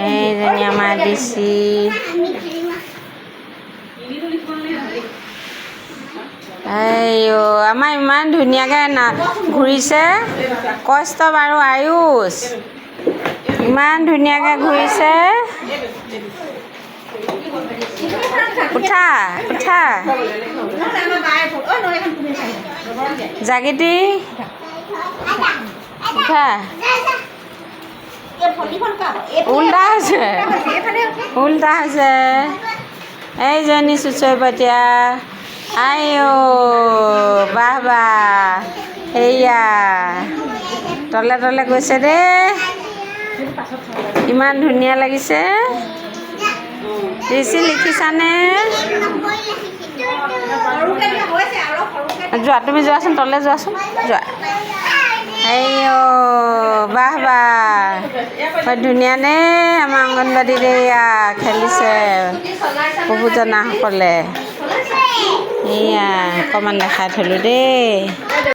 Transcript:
এইজনী আমাৰ দিছি আমাৰ ইমান ধুনীয়াকৈ ঘূৰিছে কৌস্তভ আৰু আয়ুষ ইমান ধুনীয়াকৈ ঘূৰিছে উঠা উঠা জাগিতি উঠা উল্টা হৈছে উল্টা হৈছে এইজনী চুচৈপতীয়া আইঅ বাহ বাহ সেয়া তলে তলে গৈছে দেই ইমান ধুনীয়া লাগিছে ঋষি লিখিছানে যোৱা তুমি যোৱাচোন তলে যোৱাচোন যোৱা আইঅ বাহ বাহ ধুনীয়া নে আমাৰ অংগনবাড়ীত এয়া খেলিছে বহুজনাসকলে এয়া অকণমান দেখাই থলোঁ দেই।